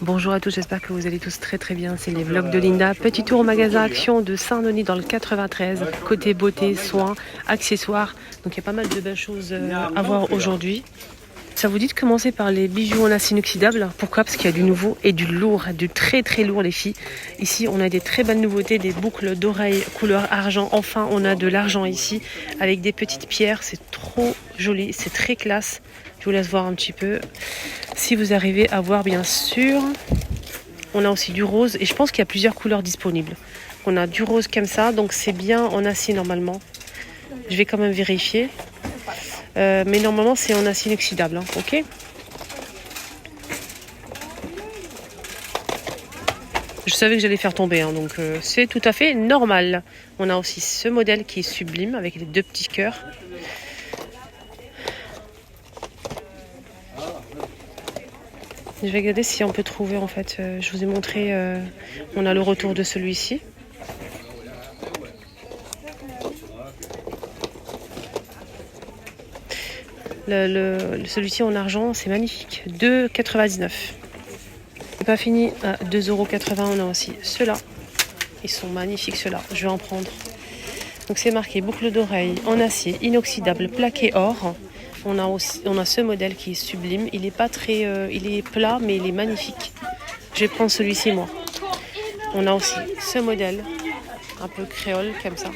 Bonjour à tous, j'espère que vous allez tous très très bien. C'est les vlogs de Linda. Petit tour au magasin Action de Saint-Denis dans le 93. Côté beauté, soins, accessoires. Donc il y a pas mal de belles choses à voir aujourd'hui. Ça vous dit de commencer par les bijoux en acier inoxydable. Pourquoi? Parce qu'il y a du nouveau et du lourd, du très très lourd les filles. Ici on a des très belles nouveautés, des boucles d'oreilles couleur argent. Enfin on a de l'argent ici avec des petites pierres. C'est trop joli, c'est très classe. Je vous laisse voir un petit peu. Si vous arrivez à voir bien sûr. On a aussi du rose et je pense qu'il y a plusieurs couleurs disponibles. On a du rose comme ça, donc c'est bien en acier normalement. Je vais quand même vérifier. Mais normalement c'est en acier inoxydable, hein, ok? Je savais que j'allais faire tomber, hein, donc c'est tout à fait normal. On a aussi ce modèle qui est sublime avec les deux petits cœurs. Je vais regarder si on peut trouver en fait. Je vous ai montré, on a le retour de celui-ci. Celui-ci en argent, c'est magnifique. 2,99 €. C'est pas fini. À 2,80 €, on a aussi ceux-là. Ils sont magnifiques ceux-là. Je vais en prendre. Donc c'est marqué boucle d'oreille en acier inoxydable plaqué or. On a ce modèle qui est sublime. Il est pas très, il est plat mais il est magnifique. Je vais prendre celui-ci moi. On a aussi ce modèle un peu créole comme ça.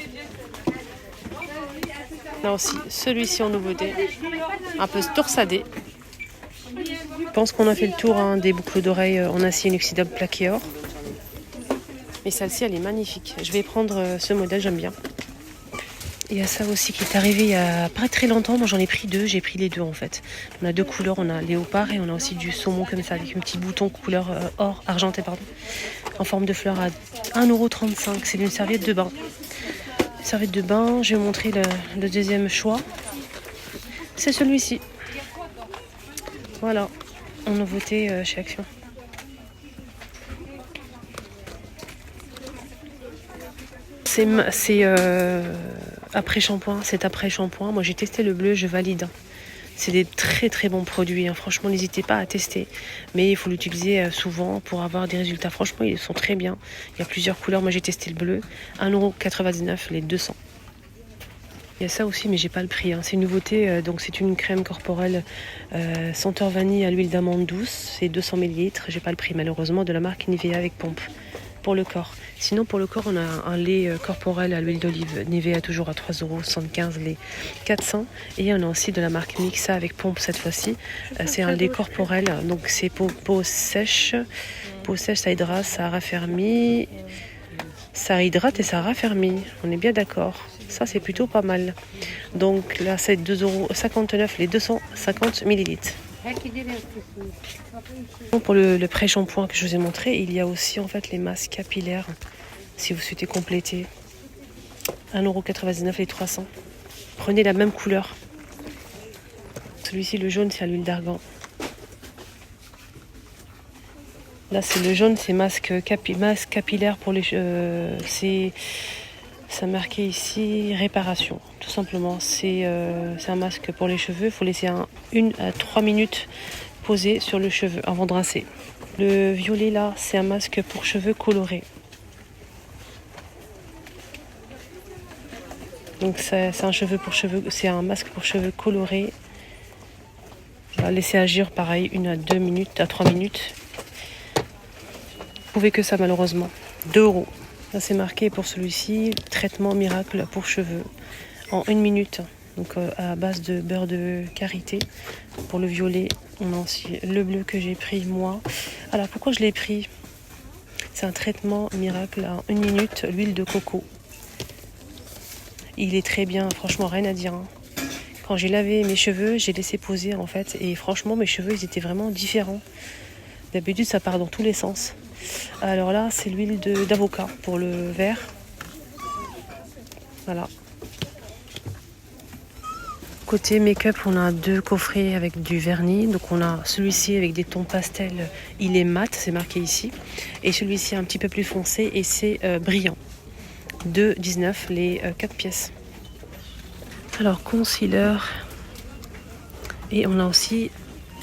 On a aussi celui-ci en nouveauté, un peu torsadé. Je pense qu'on a fait le tour des boucles d'oreilles en acier inoxydable plaqué or. Mais celle-ci, elle est magnifique. Je vais prendre ce modèle, j'aime bien. Il y a ça aussi qui est arrivé il y a pas très longtemps. Moi, j'en ai pris deux. J'ai pris les deux en fait. On a deux couleurs. On a léopard et on a aussi du saumon comme ça avec un petit bouton couleur or, argenté, pardon, en forme de fleur à 1,35 €. C'est une serviette de bain. Serviette de bain. Je vais vous montrer le deuxième choix. C'est celui-ci. Voilà, en nouveauté chez Action. C'est après shampoing, c'est après shampoing. Moi j'ai testé le bleu, je valide. C'est des très très bons produits, hein. Franchement n'hésitez pas à tester. Mais il faut l'utiliser souvent pour avoir des résultats. Franchement ils sont très bien. Il y a plusieurs couleurs, moi j'ai testé le bleu. 1,99 € les 200. Il y a ça aussi, mais j'ai pas le prix, hein. C'est une nouveauté, donc c'est une crème corporelle senteur vanille à l'huile d'amande douce. C'est 200 ml. J'ai pas le prix malheureusement de la marque Nivea avec pompe pour le corps. Sinon pour le corps, on a un lait corporel à l'huile d'olive Nivea toujours à 3,75 € les 400. Et on a aussi de la marque Mixa avec pompe cette fois-ci. C'est un lait corporel, donc c'est peau sèche. Peau sèche, ça hydrate, ça raffermit. Ça hydrate et ça raffermit. On est bien d'accord. Ça, c'est plutôt pas mal. Donc là, c'est 2,59 € les 250 ml. Pour le pré-shampoing que je vous ai montré, il y a aussi en fait les masques capillaires. Si vous souhaitez compléter. 1,99 € les 300. Prenez la même couleur. Celui-ci, le jaune, c'est à l'huile d'argan. Là, c'est le jaune, c'est masque capillaire pour les cheveux. C'est marqué ici réparation, tout simplement. C'est un masque pour les cheveux. Il faut laisser 1 à 3 minutes posé sur le cheveu avant de rincer. Le violet là, c'est un masque pour cheveux colorés. Donc c'est un masque pour cheveux colorés. On va laisser agir pareil 1 à 2 minutes, à 3 minutes. Vous pouvez que ça malheureusement. 2 €. Ça c'est marqué pour celui-ci, traitement miracle pour cheveux en 1 minute. Donc à base de beurre de karité. Pour le violet, on a aussi le bleu que j'ai pris moi. Alors pourquoi je l'ai pris? C'est un traitement miracle en 1 minute, l'huile de coco. Il est très bien, franchement rien à dire, hein. Quand j'ai lavé mes cheveux, j'ai laissé poser en fait. Et franchement mes cheveux ils étaient vraiment différents. D'habitude ça part dans tous les sens. Alors là, c'est l'huile d'avocat pour le vert. Voilà. Côté make-up, on a 2 coffrets avec du vernis. Donc on a celui-ci avec des tons pastels. Il est mat, c'est marqué ici. Et celui-ci un petit peu plus foncé et c'est brillant. 2,19 € les 4 pièces. Alors concealer. Et on a aussi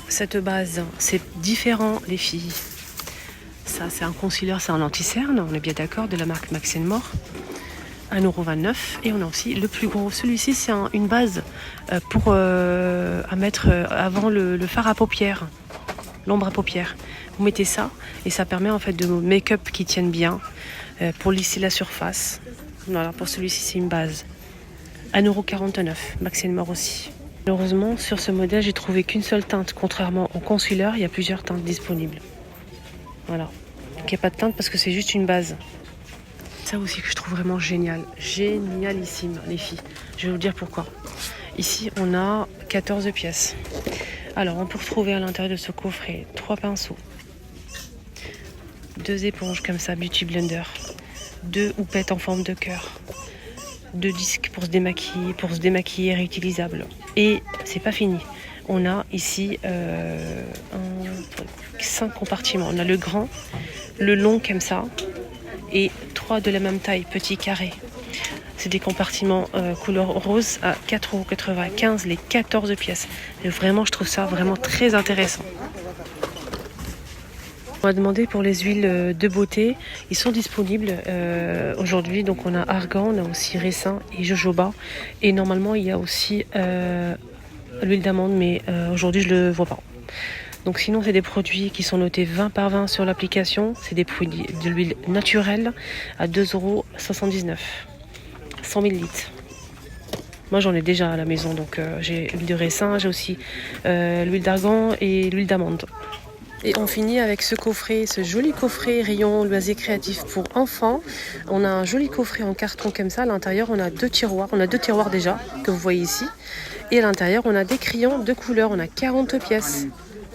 cette base. C'est différent les filles. Ça, c'est un concealer, c'est un anti-cerne, on est bien d'accord, de la marque Max & More. 1,29 €. Et on a aussi le plus gros. Celui-ci, c'est une base à mettre avant le fard à paupières, l'ombre à paupières. Vous mettez ça et ça permet en fait de make-up qui tiennent bien pour lisser la surface. Voilà, pour celui-ci, c'est une base. 1,49 €, Max & More aussi. Malheureusement, sur ce modèle, j'ai trouvé qu'une seule teinte. Contrairement au concealer, il y a plusieurs teintes disponibles. Voilà. Donc il n'y a pas de teinte parce que c'est juste une base. Ça aussi que je trouve vraiment génial. Génialissime, les filles. Je vais vous dire pourquoi. Ici, on a 14 pièces. Alors, on peut retrouver à l'intérieur de ce coffret 3 pinceaux, 2 éponges comme ça, Beauty Blender, 2 houpettes en forme de cœur, 2 disques pour se démaquiller réutilisables. Et c'est pas fini. On a ici 5 compartiments. On a le grand, le long comme ça, et 3 de la même taille, petit carré. C'est des compartiments couleur rose à 4,95 € les 14 pièces. Et vraiment, je trouve ça vraiment très intéressant. On m'a demandé pour les huiles de beauté. Ils sont disponibles aujourd'hui. Donc on a argan, on a aussi raisin et jojoba. Et normalement, il y a aussi l'huile d'amande, mais aujourd'hui, je ne le vois pas. Donc sinon, c'est des produits qui sont notés 20 par 20 sur l'application. C'est des produits de l'huile naturelle à 2,79 €. 100 ml. Moi, j'en ai déjà à la maison. Donc j'ai l'huile de raisin, j'ai aussi l'huile d'argan et l'huile d'amande. Et on finit avec ce coffret, ce joli coffret rayon loisirs créatifs pour enfants. On a un joli coffret en carton comme ça. À l'intérieur, on a 2 tiroirs. On a 2 tiroirs déjà, que vous voyez ici. Et à l'intérieur, on a des crayons de couleur. On a 40 pièces.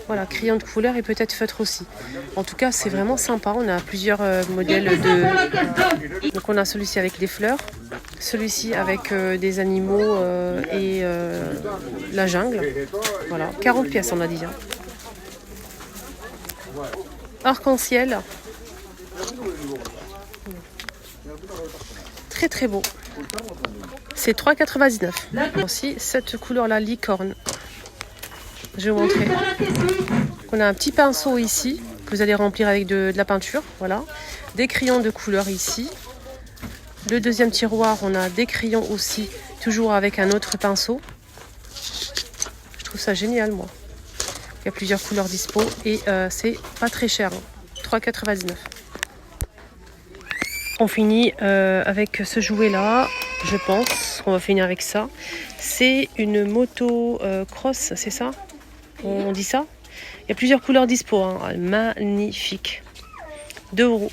Voilà, crayons de couleur et peut-être feutre aussi. En tout cas, c'est vraiment sympa. On a plusieurs modèles de... Donc on a celui-ci avec des fleurs, celui-ci avec des animaux et la jungle. Voilà, 40 pièces on a dit. Hein. Arc-en-ciel. Très très beau. C'est 3,99 €. Aussi, cette couleur-là, licorne. Je vais vous montrer. On a un petit pinceau ici que vous allez remplir avec de la peinture. Voilà. Des crayons de couleur ici. Le deuxième tiroir, on a des crayons aussi, toujours avec un autre pinceau. Je trouve ça génial, moi. Il y a plusieurs couleurs dispo et c'est pas très cher. 3,99 €. On finit avec ce jouet-là, je pense. On va finir avec ça. C'est une moto cross, c'est ça? On dit ça? Il y a plusieurs couleurs dispo, hein. Magnifique. 2 €.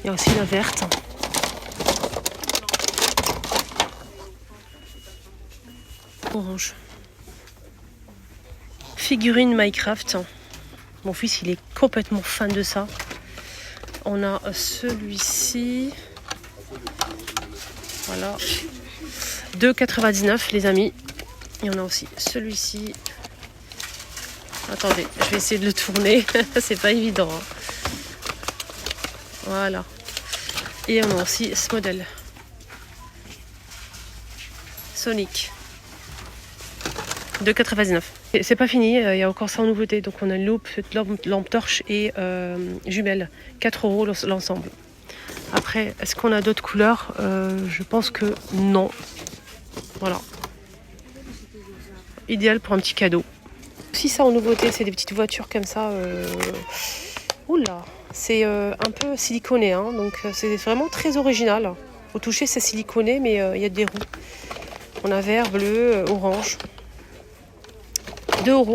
Il y a aussi la verte. Orange. Figurine Minecraft. Mon fils, il est complètement fan de ça. On a celui-ci. Voilà. 2,99 € les amis. Et on a aussi celui-ci. Attendez, je vais essayer de le tourner. C'est pas évident. Hein. Voilà. Et on a aussi ce modèle. Sonic. 2,99 €. C'est pas fini, il y a encore ça en nouveauté. Donc on a une loupe, lampe torche et jumelles. 4 € l'ensemble. Après, est-ce qu'on a d'autres couleurs? Je pense que non. Voilà. Idéal pour un petit cadeau. Si ça en nouveauté, c'est des petites voitures comme ça. Oula, c'est un peu siliconé, hein, donc c'est vraiment très original. Au toucher, c'est siliconé, mais il y a des roues. On a vert, bleu, orange. 2 €.